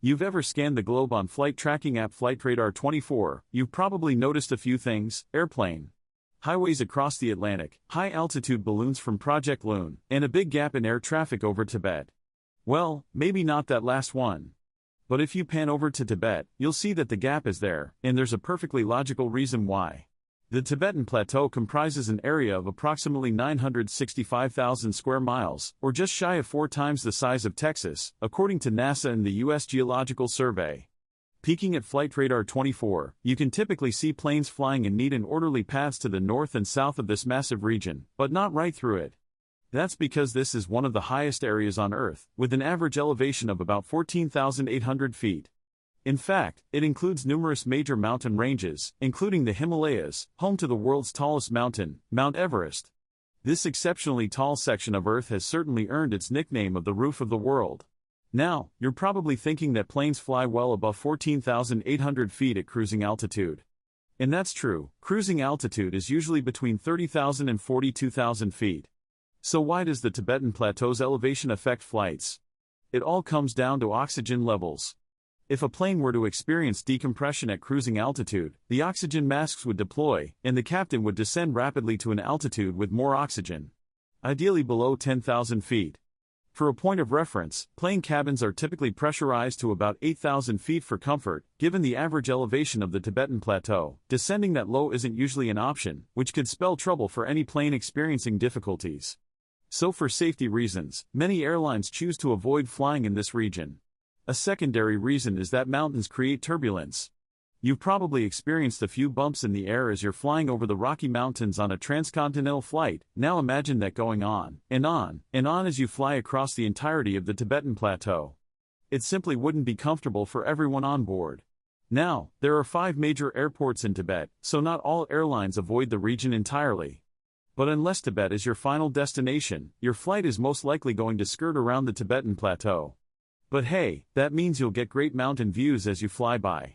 You've ever scanned the globe on flight tracking app Flightradar 24, you've probably noticed a few things: airplane, highways across the Atlantic, high-altitude balloons from Project Loon, and a big gap in air traffic over Tibet. Well, maybe not that last one. But if you pan over to Tibet, you'll see that the gap is there, and there's a perfectly logical reason why. The Tibetan Plateau comprises an area of approximately 965,000 square miles, or just shy of 4 times the size of Texas, according to NASA and the U.S. Geological Survey. Peeking at Flightradar 24, you can typically see planes flying in neat and orderly paths to the north and south of this massive region, but not right through it. That's because this is one of the highest areas on Earth, with an average elevation of about 14,800 feet. In fact, it includes numerous major mountain ranges, including the Himalayas, home to the world's tallest mountain, Mount Everest. This exceptionally tall section of Earth has certainly earned its nickname of the roof of the world. Now, you're probably thinking that planes fly well above 14,800 feet at cruising altitude. And that's true. Cruising altitude is usually between 30,000 and 42,000 feet. So why does the Tibetan Plateau's elevation affect flights? It all comes down to oxygen levels. If a plane were to experience decompression at cruising altitude, the oxygen masks would deploy, and the captain would descend rapidly to an altitude with more oxygen, ideally below 10,000 feet. For a point of reference, plane cabins are typically pressurized to about 8,000 feet for comfort. Given the average elevation of the Tibetan Plateau, descending that low isn't usually an option, which could spell trouble for any plane experiencing difficulties. So for safety reasons, many airlines choose to avoid flying in this region. A secondary reason is that mountains create turbulence. You've probably experienced a few bumps in the air as you're flying over the Rocky Mountains on a transcontinental flight. Now imagine that going on, and on, and on as you fly across the entirety of the Tibetan Plateau. It simply wouldn't be comfortable for everyone on board. Now, there are 5 major airports in Tibet, so not all airlines avoid the region entirely. But unless Tibet is your final destination, your flight is most likely going to skirt around the Tibetan Plateau. But hey, that means you'll get great mountain views as you fly by.